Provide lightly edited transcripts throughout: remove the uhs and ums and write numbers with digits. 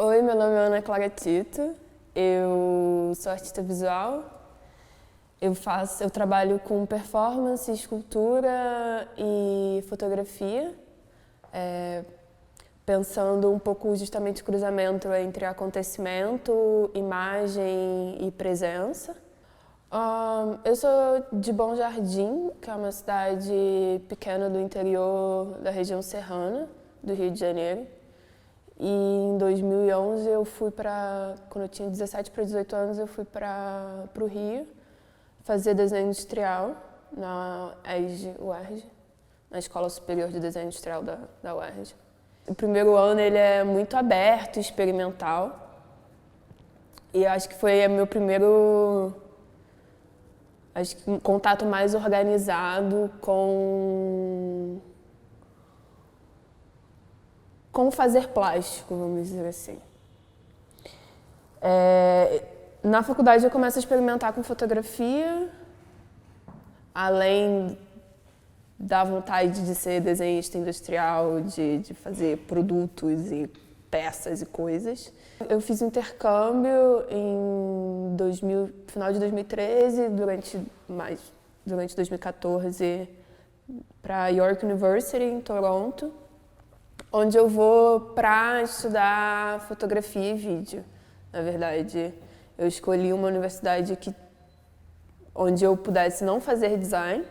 Oi, meu nome é Ana Clara Tito, eu sou artista visual, eu trabalho com performance, escultura e fotografia, pensando um pouco justamente o cruzamento entre acontecimento, imagem e presença. Eu sou de Bom Jardim, que é uma cidade pequena do interior da região serrana do Rio de Janeiro. E em 2011 quando eu tinha 17 para 18 anos, eu fui para o Rio fazer desenho industrial na UERJ, na Escola Superior de Desenho Industrial da UERJ. O primeiro ano ele é muito aberto, experimental. E acho que foi meu primeiro contato mais organizado com fazer plástico, vamos dizer assim. Na faculdade eu começo a experimentar com fotografia, além da vontade de ser desenhista industrial, de fazer produtos e peças e coisas. Eu fiz intercâmbio em final de 2013, durante 2014, para York University, em Toronto, onde eu vou para estudar fotografia e vídeo. Na verdade, eu escolhi uma universidade onde eu pudesse não fazer design,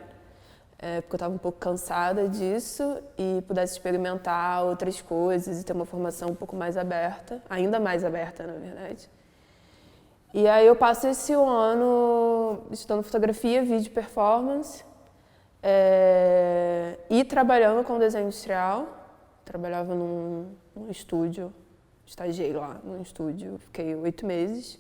porque eu estava um pouco cansada disso, e pudesse experimentar outras coisas e ter uma formação um pouco mais aberta, ainda mais aberta, na verdade. E aí eu passo esse ano estudando fotografia, vídeo, performance, e trabalhando com desenho industrial. Trabalhava num estúdio, estagiei lá num estúdio, fiquei 8 meses,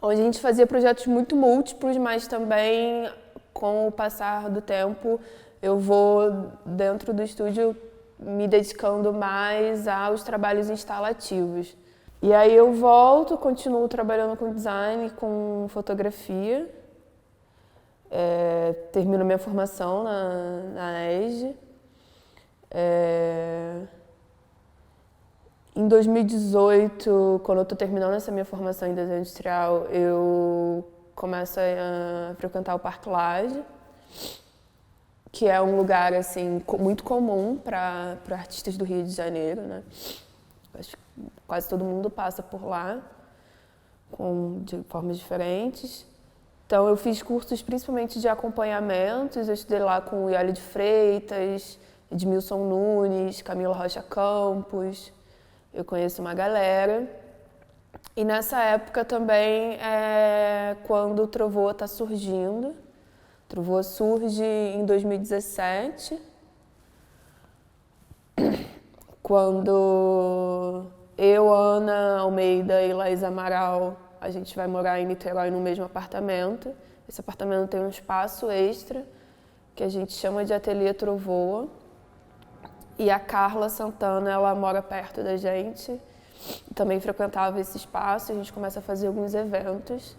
onde a gente fazia projetos muito múltiplos, mas também, com o passar do tempo, eu vou, dentro do estúdio, me dedicando mais aos trabalhos instalativos. E aí eu volto, continuo trabalhando com design, com fotografia, termino minha formação na ESG. Em 2018, quando eu estou terminando essa minha formação em desenho industrial, eu começo a frequentar o Parque Lage, que é um lugar assim muito comum para artistas do Rio de Janeiro, né? Acho que quase todo mundo passa por lá, de formas diferentes. Então eu fiz cursos principalmente de acompanhamentos, eu estudei lá com o Iole de Freitas, Edmilson Nunes, Camila Rocha Campos, eu conheço uma galera. E nessa época também é quando o Trovoa está surgindo. O Trovoa surge em 2017, quando eu, Ana Almeida e Laís Amaral, a gente vai morar em Niterói no mesmo apartamento. Esse apartamento tem um espaço extra, que a gente chama de Ateliê Trovoa. E a Carla Santana, ela mora perto da gente, também frequentava esse espaço, a gente começa a fazer alguns eventos.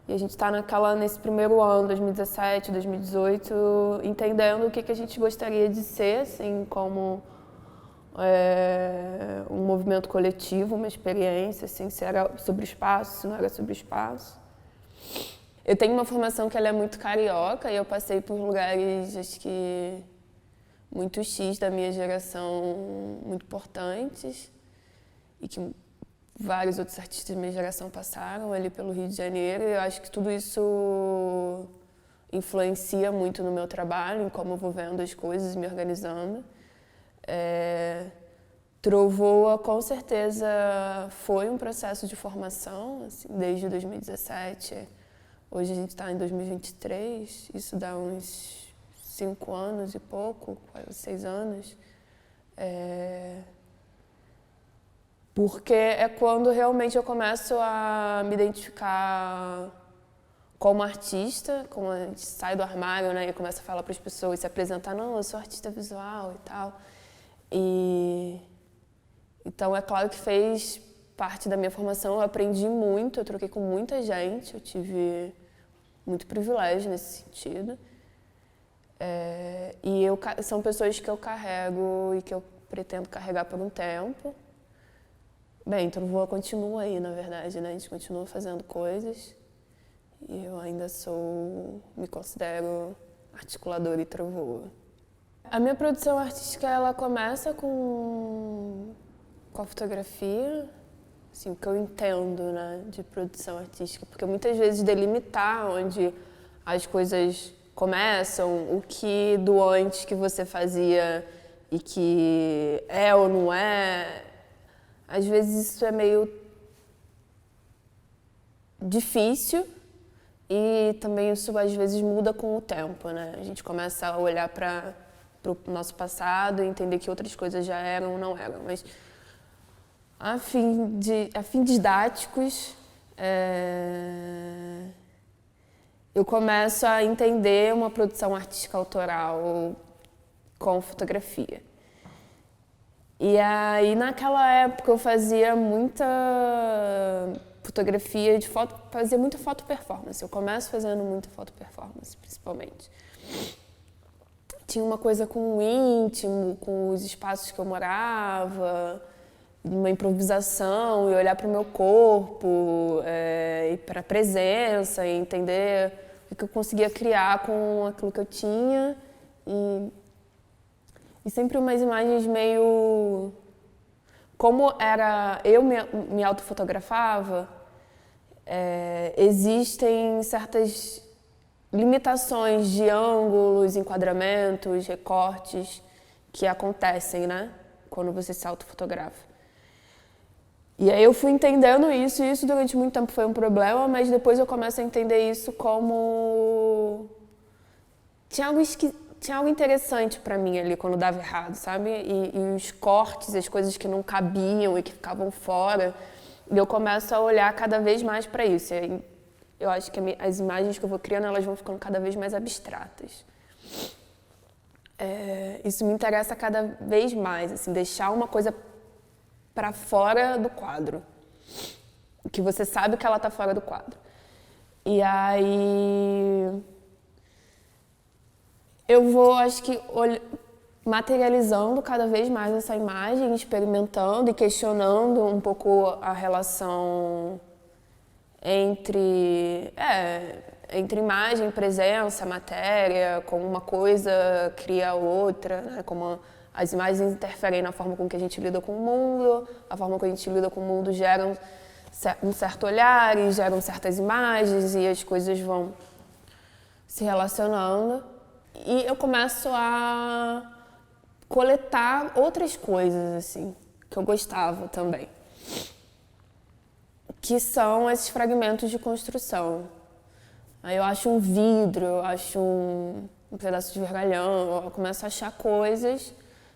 E a gente está nesse primeiro ano, 2017, 2018, entendendo o que a gente gostaria de ser, assim, como um movimento coletivo, uma experiência, assim, se era sobre espaço, se não era sobre espaço. Eu tenho uma formação que ela é muito carioca e eu passei por lugares, acho que muito X da minha geração, muito importantes, e que vários outros artistas da minha geração passaram ali pelo Rio de Janeiro. E eu acho que tudo isso influencia muito no meu trabalho, em como eu vou vendo as coisas, me organizando. Trovoa, com certeza, foi um processo de formação, assim, desde 2017. Hoje a gente está em 2023, isso dá uns 5 anos e pouco, quase 6 anos, porque é quando realmente eu começo a me identificar como artista, como a gente sai do armário, né, e começa a falar para as pessoas, se apresentar, não, eu sou artista visual e tal. Então é claro que fez parte da minha formação, eu aprendi muito, eu troquei com muita gente, eu tive muito privilégio nesse sentido. E são pessoas que eu carrego e que eu pretendo carregar por um tempo. Bem, Trovoa continua aí, na verdade, né? A gente continua fazendo coisas e eu ainda me considero articuladora e trovoa. A minha produção artística, ela começa com a fotografia, assim, o que eu entendo, né, de produção artística, porque muitas vezes delimitar onde as coisas começam, o que do antes que você fazia e que é ou não é, às vezes isso é meio difícil e também isso às vezes muda com o tempo, né? A gente começa a olhar para o nosso passado e entender que outras coisas já eram ou não eram, mas a fim didáticos, eu começo a entender uma produção artística autoral com fotografia. E aí, naquela época, eu fazia muita fotografia de foto, fazia muita foto performance. Eu começo fazendo muita foto performance, principalmente. Tinha uma coisa com o íntimo, com os espaços que eu morava, uma improvisação e olhar para o meu corpo, e para a presença, e entender o que eu conseguia criar com aquilo que eu tinha. E sempre umas imagens meio... Como era... Eu me autofotografava, existem certas limitações de ângulos, enquadramentos, recortes que acontecem, né? Quando você se autofotografa. E aí eu fui entendendo isso, e isso durante muito tempo foi um problema, mas depois eu começo a entender isso como... Tinha algo interessante pra mim ali quando dava errado, sabe? E os cortes, as coisas que não cabiam e que ficavam fora, e eu começo a olhar cada vez mais pra isso. E eu acho que as imagens que eu vou criando, elas vão ficando cada vez mais abstratas. Isso me interessa cada vez mais, assim, deixar uma coisa para fora do quadro, que você sabe que ela está fora do quadro. E aí eu vou, acho que, materializando cada vez mais essa imagem, experimentando e questionando um pouco a relação entre imagem, presença, matéria, como uma coisa cria a outra, né? Como as imagens interferem na forma com que a gente lida com o mundo, a forma com que a gente lida com o mundo gera um certo olhar e geram certas imagens e as coisas vão se relacionando. E eu começo a coletar outras coisas, assim, que eu gostava também, que são esses fragmentos de construção. Aí eu acho um vidro, eu acho um pedaço de vergalhão, eu começo a achar coisas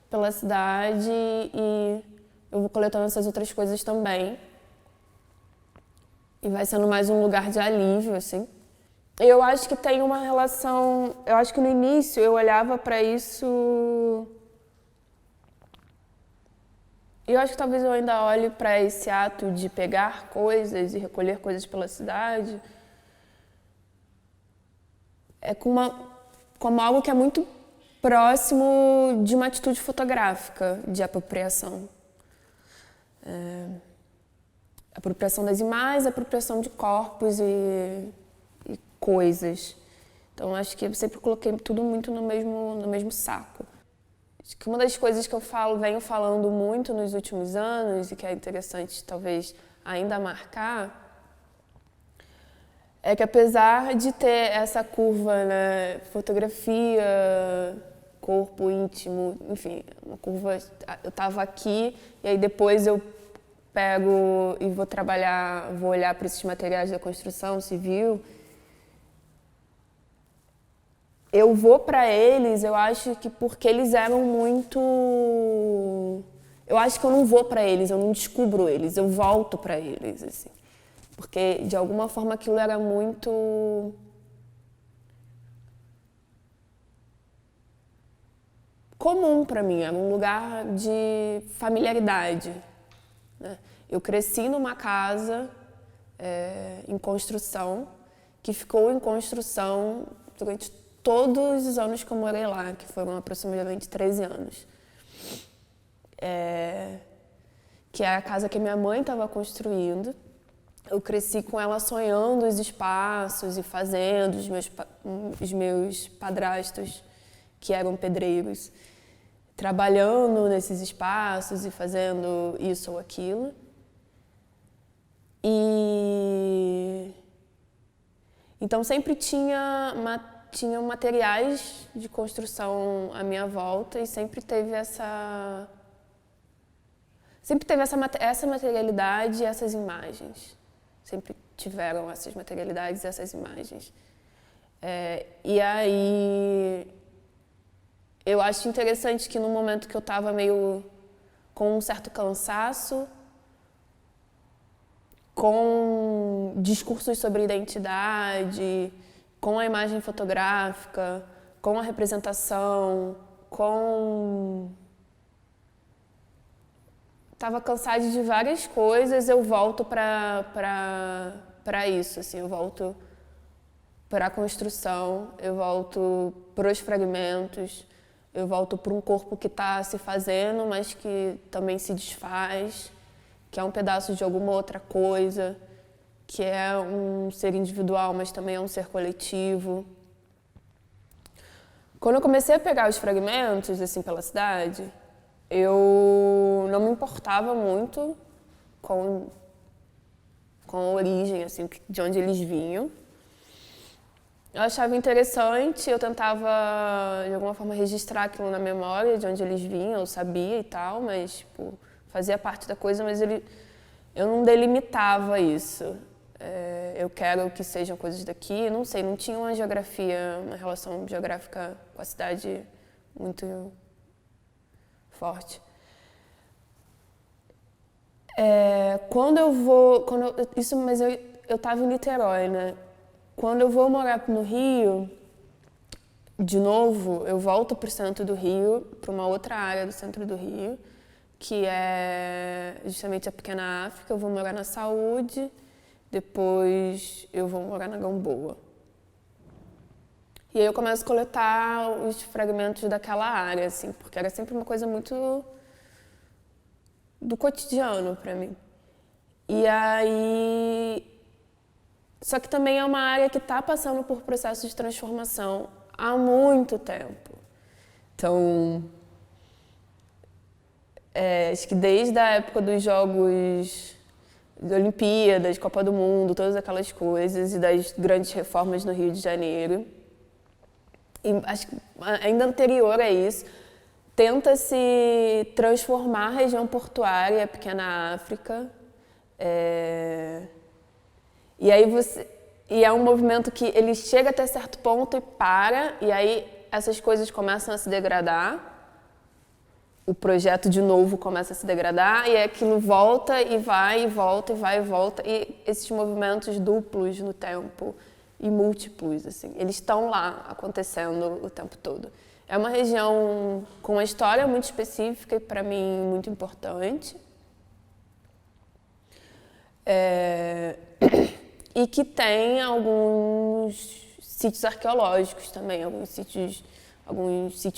pela cidade e eu vou coletando essas outras coisas também. E vai sendo mais um lugar de alívio, assim. Eu acho que tem uma relação... Eu acho que no início eu olhava para isso... E eu acho que talvez eu ainda olhe para esse ato de pegar coisas e recolher coisas pela cidade como algo que é muito próximo de uma atitude fotográfica de apropriação. Apropriação das imagens, apropriação de corpos e coisas. Então, acho que eu sempre coloquei tudo muito no mesmo saco. Acho que uma das coisas que eu venho falando muito nos últimos anos e que é interessante, talvez, ainda marcar, é que apesar de ter essa curva, né, fotografia, corpo íntimo, enfim, uma curva, eu estava aqui e aí depois eu pego e vou olhar para esses materiais da construção civil, eu vou para eles, eu acho que porque eles eram muito... Eu acho que eu não vou para eles, eu não descubro eles, eu volto para eles, assim. Porque, de alguma forma, aquilo era muito... comum para mim, era um lugar de familiaridade, né? Eu cresci numa casa em construção, que ficou em construção durante todos os anos que eu morei lá, que foram aproximadamente 13 anos. que é a casa que minha mãe estava construindo. Eu cresci com ela sonhando os espaços e fazendo, os meus padrastos, que eram pedreiros, trabalhando nesses espaços e fazendo isso ou aquilo. E então sempre tinha materiais de construção à minha volta e sempre teve essa materialidade e essas imagens. Sempre tiveram essas materialidades e essas imagens. E aí eu acho interessante que no momento que eu estava meio com um certo cansaço, com discursos sobre identidade, com a imagem fotográfica, com a representação, Estava cansada de várias coisas, eu volto para isso, assim, eu volto para a construção, eu volto para os fragmentos, eu volto para um corpo que está se fazendo, mas que também se desfaz, que é um pedaço de alguma outra coisa, que é um ser individual, mas também é um ser coletivo. Quando eu comecei a pegar os fragmentos, assim, pela cidade, eu não me importava muito com a origem, assim, de onde eles vinham. Eu achava interessante, eu tentava, de alguma forma, registrar aquilo na memória, de onde eles vinham, eu sabia e tal, mas, tipo, fazia parte da coisa, mas eu não delimitava isso. Eu quero que sejam coisas daqui, não sei, não tinha uma relação geográfica com a cidade muito forte. Mas eu estava em Niterói, né? Quando eu vou morar no Rio, de novo, eu volto para o centro do Rio, para uma outra área do centro do Rio, que é justamente a Pequena África. Eu vou morar na Saúde, depois eu vou morar na Gamboa. E aí eu começo a coletar os fragmentos daquela área, assim, porque era sempre uma coisa muito do cotidiano para mim. E aí... Só que também é uma área que está passando por processo de transformação há muito tempo. Então, acho que desde a época dos Jogos de Olimpíadas, Copa do Mundo, todas aquelas coisas, e das grandes reformas no Rio de Janeiro, e acho que ainda anterior a isso, tenta-se transformar a região portuária, a Pequena África. E é um movimento que ele chega até certo ponto e para, e aí essas coisas começam a se degradar. O projeto de novo começa a se degradar e aquilo volta e vai e volta e vai e volta. E esses movimentos duplos no tempo e múltiplos, assim, eles estão lá acontecendo o tempo todo. É uma região com uma história muito específica e, para mim, muito importante. E que tem alguns sítios arqueológicos também, alguns sítios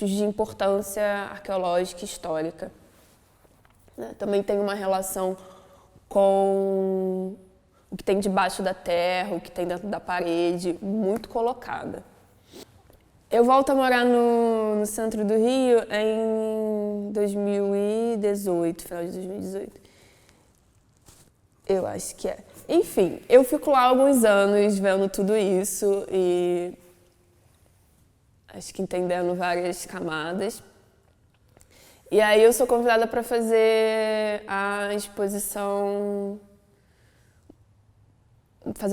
de importância arqueológica e histórica. Também tem uma relação com o que tem debaixo da terra, o que tem dentro da parede, muito colocada. Eu volto a morar no centro do Rio em 2018, final de 2018. Eu acho que é. Enfim, eu fico lá alguns anos vendo tudo isso e acho que entendendo várias camadas. E aí eu sou convidada para fazer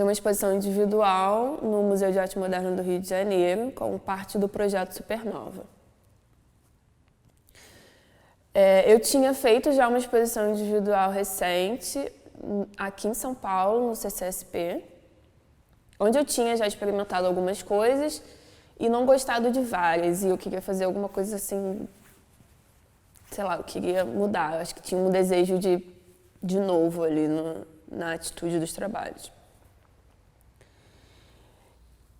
uma exposição individual no Museu de Arte Moderna do Rio de Janeiro, como parte do projeto Supernova. Eu tinha feito já uma exposição individual recente, aqui em São Paulo, no CCSP, onde eu tinha já experimentado algumas coisas e não gostado de várias, e eu queria fazer alguma coisa assim, sei lá, eu queria mudar, eu acho que tinha um desejo de novo ali na atitude dos trabalhos.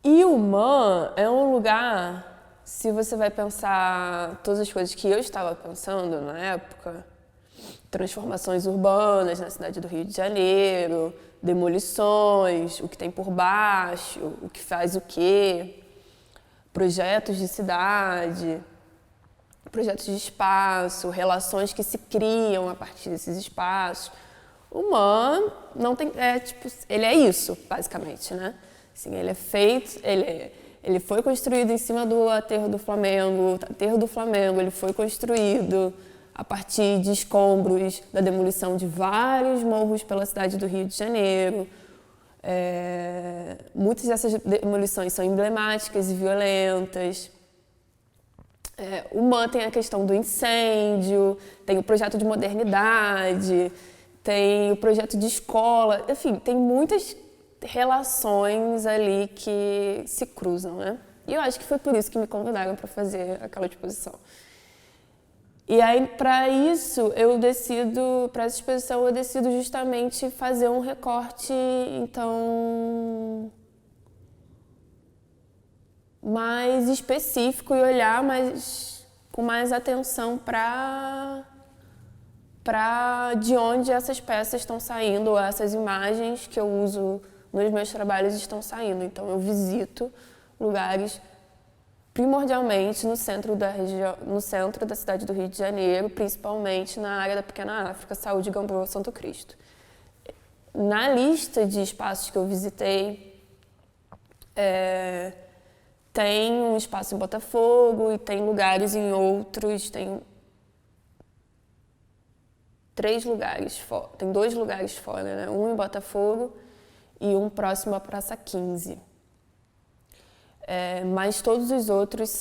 E o MAM é um lugar, se você vai pensar todas as coisas que eu estava pensando na época, transformações urbanas na cidade do Rio de Janeiro, demolições, o que tem por baixo, o que faz o quê, projetos de cidade, projetos de espaço, relações que se criam a partir desses espaços. O MAN não tem, ele é isso, basicamente, né? Assim, ele é feito, ele foi construído em cima do aterro do Flamengo. O aterro do Flamengo ele foi construído a partir de escombros da demolição de vários morros pela cidade do Rio de Janeiro. Muitas dessas demolições são emblemáticas e violentas. O MAN tem a questão do incêndio, tem o projeto de modernidade, tem o projeto de escola, enfim, tem muitas relações ali que se cruzam, né? E eu acho que foi por isso que me convidaram para fazer aquela exposição. E aí, para isso, para essa exposição, eu decido justamente fazer um recorte, então, mais específico e olhar com mais atenção para de onde essas peças estão saindo, ou essas imagens que eu uso nos meus trabalhos estão saindo. Então, eu visito lugares primordialmente no centro da cidade do Rio de Janeiro, principalmente na área da Pequena África, Saúde, Gamboa, Santo Cristo. Na lista de espaços que eu visitei, tem um espaço em Botafogo e tem lugares em outros, tem 3 lugares fora, tem 2 lugares fora, né? Um em Botafogo e um próximo à Praça 15. Mas todos os outros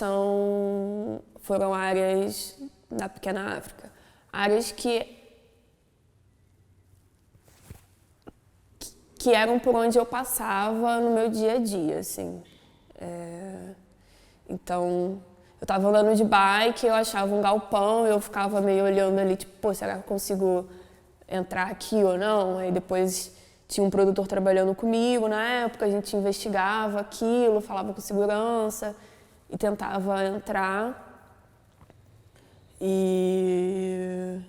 foram áreas na Pequena África. Áreas que eram por onde eu passava no meu dia a dia, assim. Então, eu estava andando de bike, eu achava um galpão, eu ficava meio olhando ali, tipo, pô, será que eu consigo entrar aqui ou não? Aí depois tinha um produtor trabalhando comigo na época, a gente investigava aquilo, falava com segurança e tentava entrar. E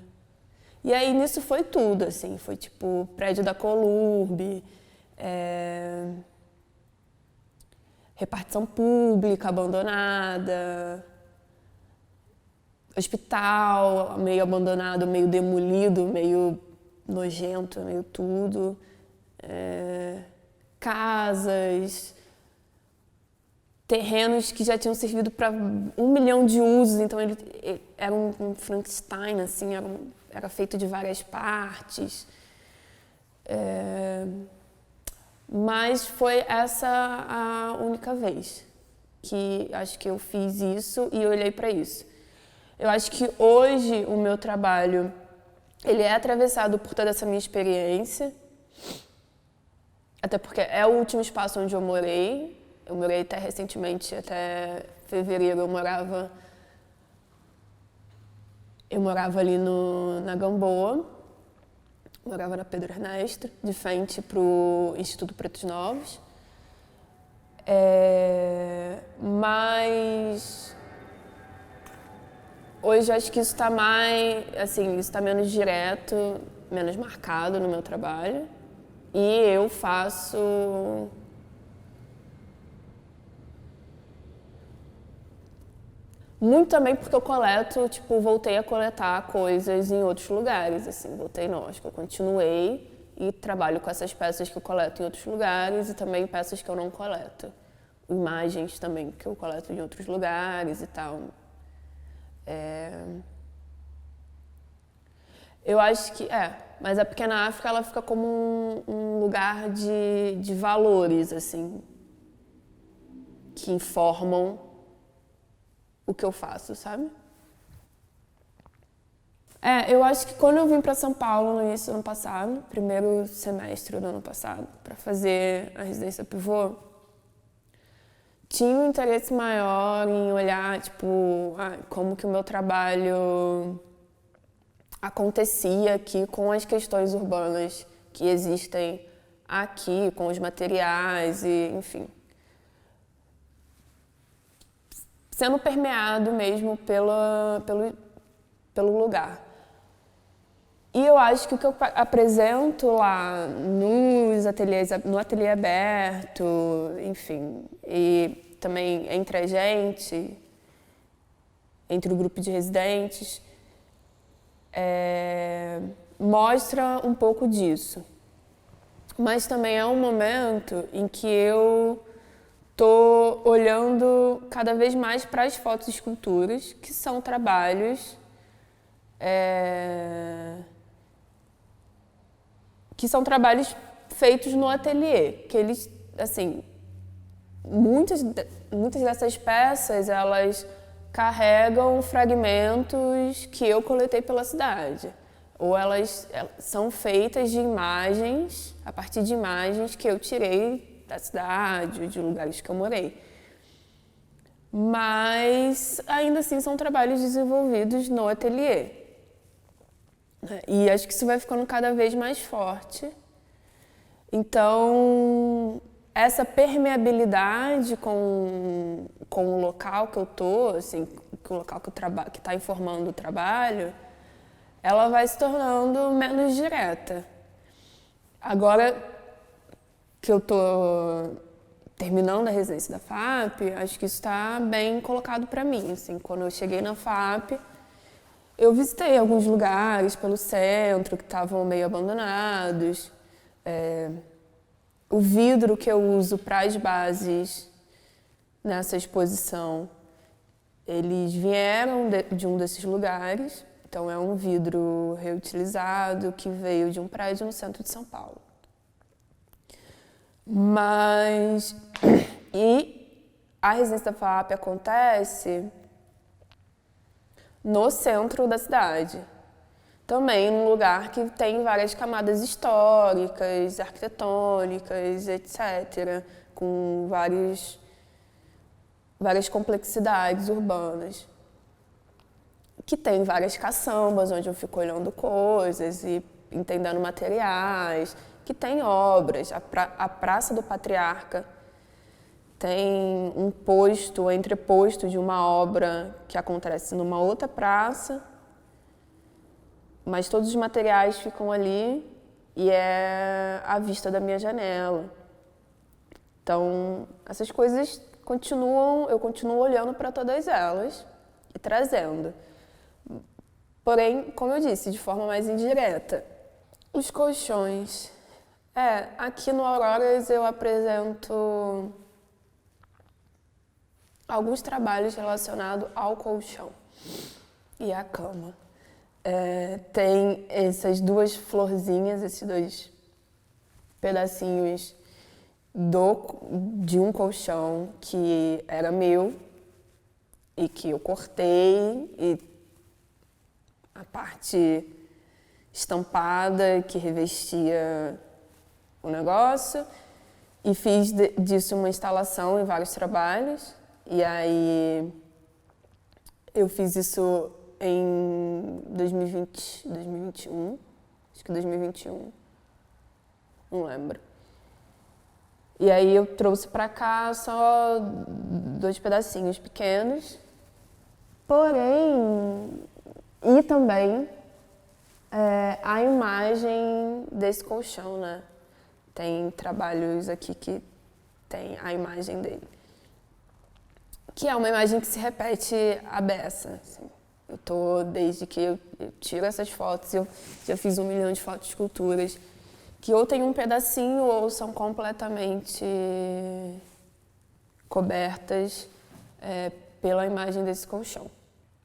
aí nisso foi tudo, assim, foi tipo prédio da Colurb, repartição pública abandonada, hospital meio abandonado, meio demolido, meio nojento, meio tudo, casas, terrenos que já tinham servido para 1 milhão de usos, então ele era um Frankenstein, assim, era feito de várias partes. Mas foi essa a única vez que acho que eu fiz isso e olhei para isso. Eu acho que hoje o meu trabalho ele é atravessado por toda essa minha experiência, até porque é o último espaço onde eu morei. Eu morei até recentemente, até fevereiro, eu morava ali na Gamboa. Morava na Pedro Ernesto, de frente para o Instituto Pretos Novos. Mas hoje acho que isso está mais, assim, isso está menos direto, menos marcado no meu trabalho. E eu faço muito também porque eu coleto, tipo, voltei a coletar coisas em outros lugares, assim, voltei não, acho que eu continuei e trabalho com essas peças que eu coleto em outros lugares e também peças que eu não coleto. Imagens também que eu coleto em outros lugares e tal. Eu acho que, mas a Pequena África, ela fica como um lugar de valores, assim, que informam o que eu faço, sabe? Eu acho que quando eu vim para São Paulo no início do ano passado, primeiro semestre do ano passado, para fazer a residência pivô, tinha um interesse maior em olhar, tipo, como que o meu trabalho acontecia aqui com as questões urbanas que existem aqui, com os materiais e, enfim. Sendo permeado mesmo pelo lugar. E eu acho que o que eu apresento lá nos ateliês, no ateliê aberto, enfim, e também entre a gente, entre o grupo de residentes, mostra um pouco disso. Mas também é um momento em que eu estou olhando cada vez mais para as fotos e esculturas, que são trabalhos feitos no ateliê, que eles, assim, muitas dessas peças, elas carregam fragmentos que eu coletei pela cidade, ou elas são feitas de imagens, a partir de imagens que eu tirei da cidade, de lugares que eu morei. Mas, ainda assim, são trabalhos desenvolvidos no ateliê. E acho que isso vai ficando cada vez mais forte. Então, essa permeabilidade com o local que eu tô, assim, com o local que está informando o trabalho, ela vai se tornando menos direta. Agora que eu tô terminando a residência da FAP, acho que isso está bem colocado para mim. Assim, quando eu cheguei na FAP, eu visitei alguns lugares pelo centro que estavam meio abandonados. O vidro que eu uso para as bases nessa exposição, eles vieram de um desses lugares. Então, é um vidro reutilizado que veio de um prédio no centro de São Paulo. Mas, e a residência da FAP acontece no centro da cidade. Também num lugar que tem várias camadas históricas, arquitetônicas, etc., com várias complexidades urbanas. Que tem várias caçambas, onde eu fico olhando coisas e entendendo materiais, que tem obras. A Praça do Patriarca tem um entreposto de uma obra que acontece numa outra praça, mas todos os materiais ficam ali e é à vista da minha janela. Então, essas coisas eu continuo olhando para todas elas e trazendo. Porém, como eu disse, de forma mais indireta. Os colchões. Aqui no Auroras eu apresento alguns trabalhos relacionados ao colchão e à cama. Tem essas duas florzinhas, esses dois pedacinhos de um colchão que era meu e que eu cortei, e a parte estampada que revestia o negócio, e fiz disso uma instalação em vários trabalhos. E aí eu fiz isso em 2021, acho que 2021, não lembro. E aí eu trouxe pra cá só 2 pedacinhos pequenos, porém, e também a imagem desse colchão, né? Tem trabalhos aqui que tem a imagem dele, que é uma imagem que se repete à beça, assim. Desde que eu tiro essas fotos, eu já fiz 1 milhão de fotos, esculturas, que ou tem um pedacinho ou são completamente cobertas pela imagem desse colchão.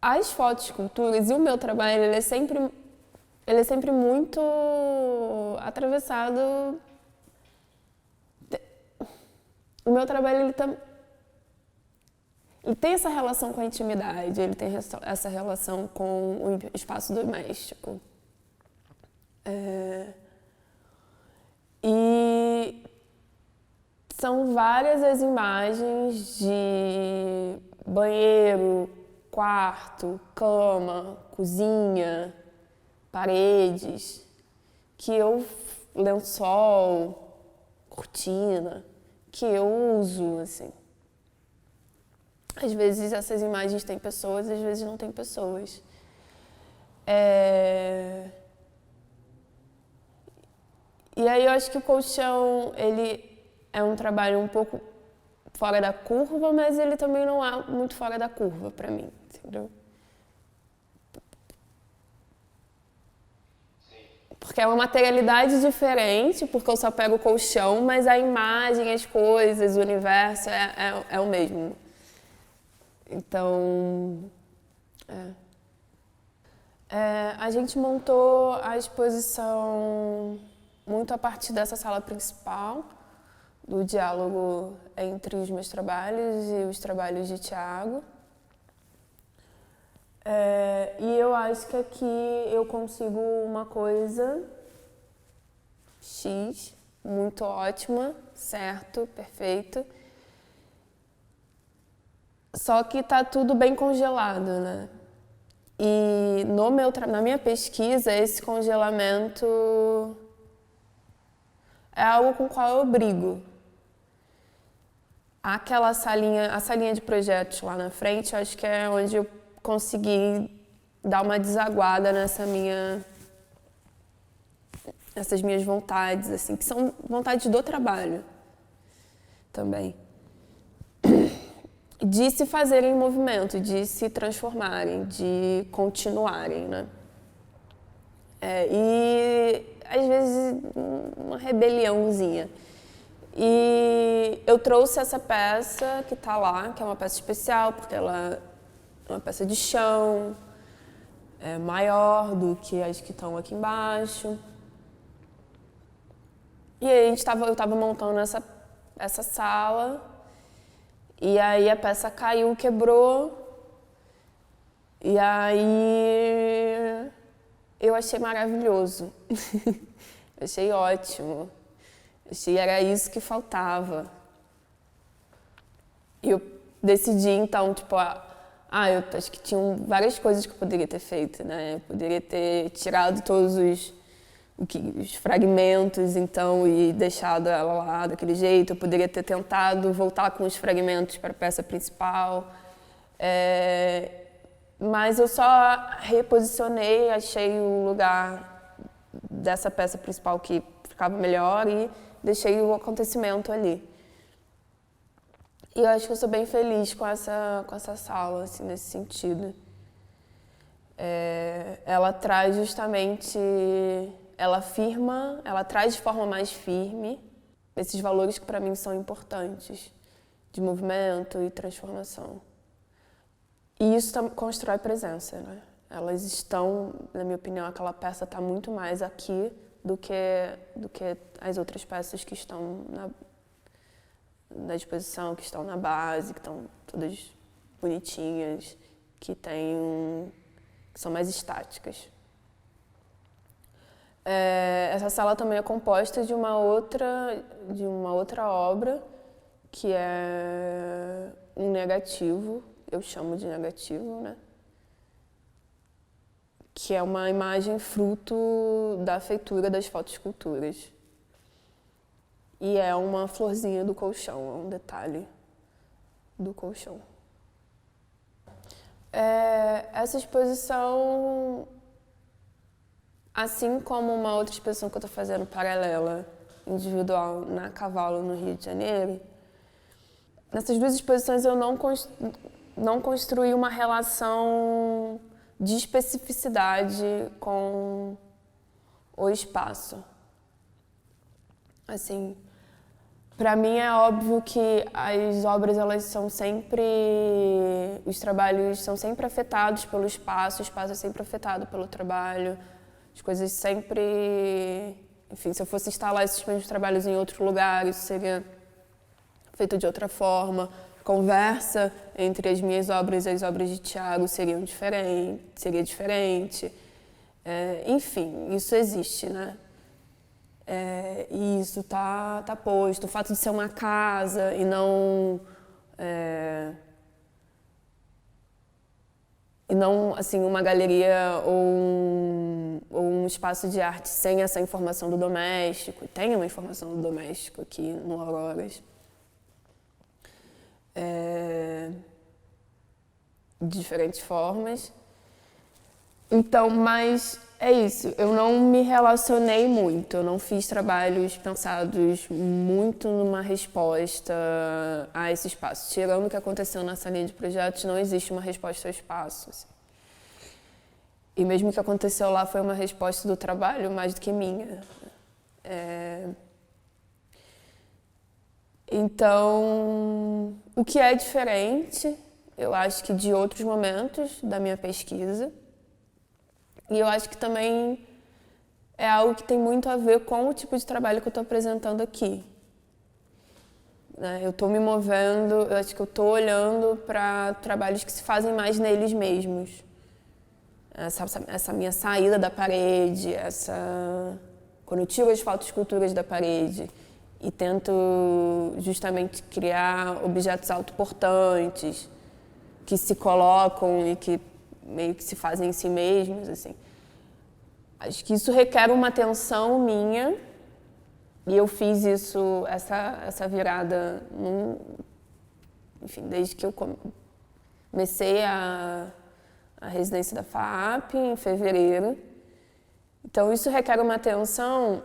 As fotos, esculturas e o meu trabalho, ele é sempre muito atravessado. O meu trabalho, ele tem essa relação com a intimidade, ele tem essa relação com o espaço doméstico. E são várias as imagens de banheiro, quarto, cama, cozinha, paredes, lençol, cortina, que eu uso, assim. Às vezes essas imagens têm pessoas, às vezes não têm pessoas. E aí eu acho que o colchão, ele é um trabalho um pouco fora da curva, mas ele também não é muito fora da curva pra mim, entendeu? Porque é uma materialidade diferente, porque eu só pego o colchão, mas a imagem, as coisas, o universo é o mesmo. Então, a gente montou a exposição muito a partir dessa sala principal, do diálogo entre os meus trabalhos e os trabalhos de Thiago. E eu acho que aqui eu consigo uma coisa X, muito ótima, certo, perfeito. Só que tá tudo bem congelado, né? E na minha pesquisa, esse congelamento é algo com o qual eu brigo. A salinha de projetos lá na frente, eu acho que é onde eu consegui dar uma desaguada nessas minhas vontades, assim, que são vontades do trabalho também. De se fazerem movimento, de se transformarem, de continuarem, né? E às vezes uma rebeliãozinha. E eu trouxe essa peça que tá lá, que é uma peça especial, porque ela é uma peça de chão, é maior do que as que estão aqui embaixo. E aí eu estava montando essa sala, e aí a peça caiu, quebrou, e aí eu achei maravilhoso, eu achei ótimo, achei que era isso que faltava. E eu decidi então, tipo, eu acho que tinham várias coisas que eu poderia ter feito, né? Eu poderia ter tirado todos os fragmentos, então, e deixado ela lá daquele jeito. Eu poderia ter tentado voltar com os fragmentos para a peça principal. Mas eu só reposicionei, achei o lugar dessa peça principal que ficava melhor e deixei o acontecimento ali. E eu acho que eu sou bem feliz com essa sala, assim, nesse sentido. Ela traz justamente, ela traz de forma mais firme esses valores que para mim são importantes, de movimento e transformação. E isso constrói presença, né? Elas estão, na minha opinião, aquela peça está muito mais aqui do que as outras peças que estão na exposição, que estão na base, que estão todas bonitinhas, que são mais estáticas. Essa sala também é composta de uma outra obra, que é um negativo, eu chamo de negativo, né? Que é uma imagem fruto da feitura das fotoesculturas. E é uma florzinha do colchão, é um detalhe do colchão. Essa exposição, assim como uma outra exposição que eu estou fazendo paralela, individual, na Cavalo, no Rio de Janeiro, nessas duas exposições eu não construí uma relação de especificidade com o espaço. Assim, para mim é óbvio que as obras, elas são sempre, os trabalhos são sempre afetados pelo espaço, o espaço é sempre afetado pelo trabalho, as coisas sempre, enfim, se eu fosse instalar esses mesmos trabalhos em outro lugar, isso seria feito de outra forma. A conversa entre as minhas obras e as obras de Thiago seria diferente. Enfim, isso existe, né? E isso tá posto. O fato de ser uma casa e não assim, uma galeria ou um espaço de arte sem essa informação do doméstico. Tem uma informação do doméstico aqui no Auroras. De diferentes formas. Então, mas É isso, eu não me relacionei muito, eu não fiz trabalhos pensados muito numa resposta a esse espaço. Tirando o que aconteceu nessa linha de projetos, não existe uma resposta ao espaço. Assim. E mesmo o que aconteceu lá foi uma resposta do trabalho mais do que minha. Então, o que é diferente, eu acho que de outros momentos da minha pesquisa, e eu acho que também é algo que tem muito a ver com o tipo de trabalho que eu estou apresentando aqui. Eu estou me movendo, eu acho que eu estou olhando para trabalhos que se fazem mais neles mesmos. Essa minha saída da parede, quando eu tiro as fotoesculturas da parede e tento justamente criar objetos autoportantes que se colocam e que meio que se fazem em si mesmos, assim. Acho que isso requer uma atenção minha e eu fiz isso, essa virada, enfim, desde que eu comecei a residência da FAAP em fevereiro. Então isso requer uma atenção.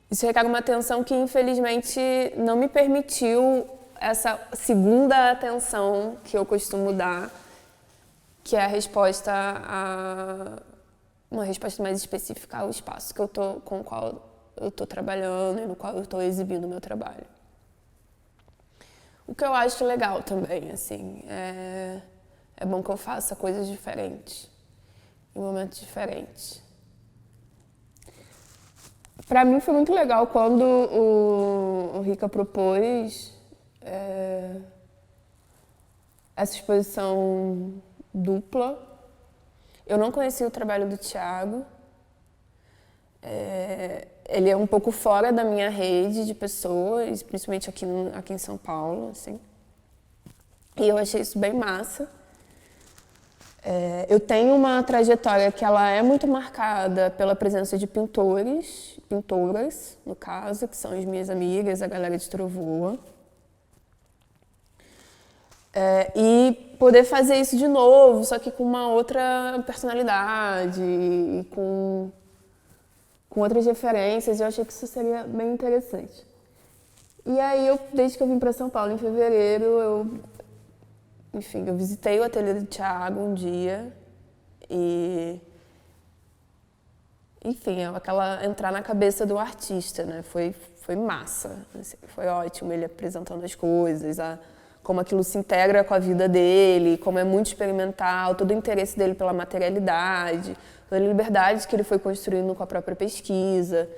Isso requer uma atenção que infelizmente não me permitiu essa segunda atenção que eu costumo dar, que é a resposta uma resposta mais específica ao espaço com o qual eu estou trabalhando e no qual eu estou exibindo o meu trabalho. O que eu acho legal também, assim, é bom que eu faça coisas diferentes, em momentos diferentes. Para mim foi muito legal quando o Rica propôs essa exposição dupla. Eu não conhecia o trabalho do Thiago. Ele é um pouco fora da minha rede de pessoas, principalmente aqui em São Paulo, assim. E eu achei isso bem massa. Eu tenho uma trajetória que ela é muito marcada pela presença de pintoras, no caso, que são as minhas amigas, a galera de Trovoa. E poder fazer isso de novo, só que com uma outra personalidade, e com outras referências, eu achei que isso seria bem interessante. E aí, desde que eu vim para São Paulo em fevereiro, eu visitei o ateliê do Thiago um dia e, enfim, entrar na cabeça do artista, né? Foi massa, assim, foi ótimo ele apresentando as coisas, como aquilo se integra com a vida dele, como é muito experimental, todo o interesse dele pela materialidade, toda a liberdade que ele foi construindo com a própria pesquisa.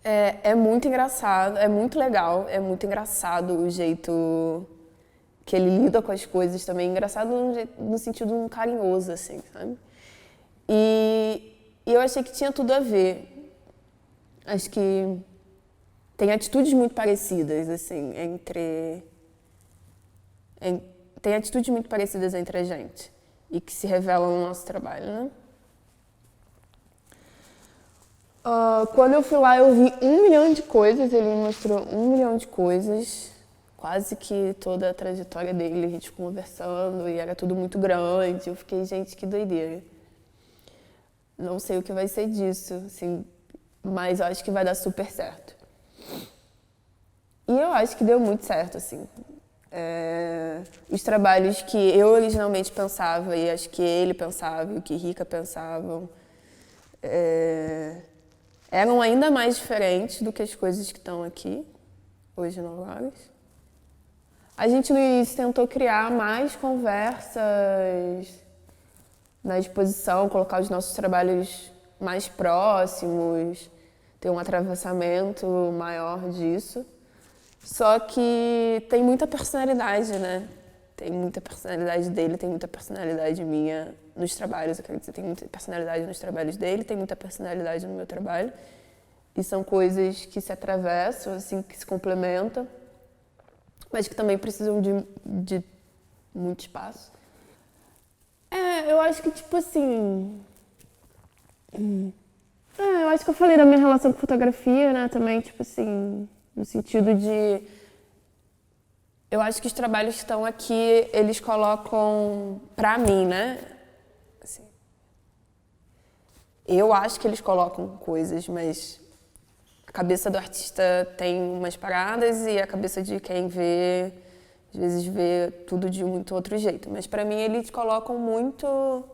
É muito engraçado, é muito legal, é muito engraçado o jeito que ele lida com as coisas também, engraçado no sentido carinhoso, assim, sabe? E eu achei que tinha tudo a ver. Acho que tem atitudes muito parecidas, assim, tem atitudes muito parecidas entre a gente e que se revelam no nosso trabalho, né? Quando eu fui lá, eu vi 1 milhão de coisas, ele me mostrou 1 milhão de coisas, quase que toda a trajetória dele, a gente conversando, e era tudo muito grande. Eu fiquei, gente, que doideira. Não sei o que vai ser disso, assim, mas eu acho que vai dar super certo. E eu acho que deu muito certo, assim. Os trabalhos que eu originalmente pensava, e acho que ele pensava, e o que Rica pensavam, eram ainda mais diferentes do que as coisas que estão aqui, hoje no Lagos. A gente no início tentou criar mais conversas na exposição, colocar os nossos trabalhos mais próximos, ter um atravessamento maior disso. Só que tem muita personalidade, né? Tem muita personalidade dele, tem muita personalidade minha nos trabalhos. Eu quero dizer, tem muita personalidade nos trabalhos dele, tem muita personalidade no meu trabalho. E são coisas que se atravessam, assim, que se complementam, mas que também precisam de muito espaço. Eu acho que, tipo assim... eu acho que eu falei da minha relação com fotografia, né? Também, tipo assim, no sentido de... Eu acho que os trabalhos que estão aqui, eles colocam, pra mim, né? Assim, eu acho que eles colocam coisas, mas a cabeça do artista tem umas paradas e a cabeça de quem vê, às vezes vê tudo de muito outro jeito. Mas pra mim eles colocam muito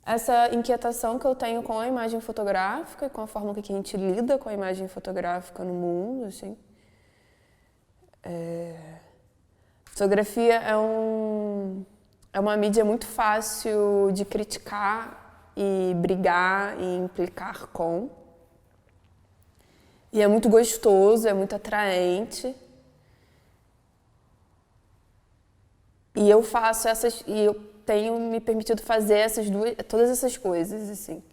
essa inquietação que eu tenho com a imagem fotográfica e com a forma que a gente lida com a imagem fotográfica no mundo, assim. Fotografia é uma mídia muito fácil de criticar e brigar e implicar com. E é muito gostoso, é muito atraente. E eu faço e eu tenho me permitido fazer todas essas coisas, assim.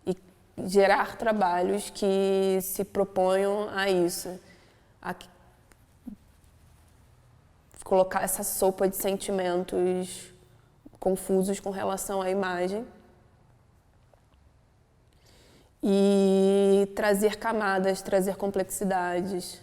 E gerar trabalhos que se proponham a isso. A colocar essa sopa de sentimentos confusos com relação à imagem e trazer camadas, trazer complexidades.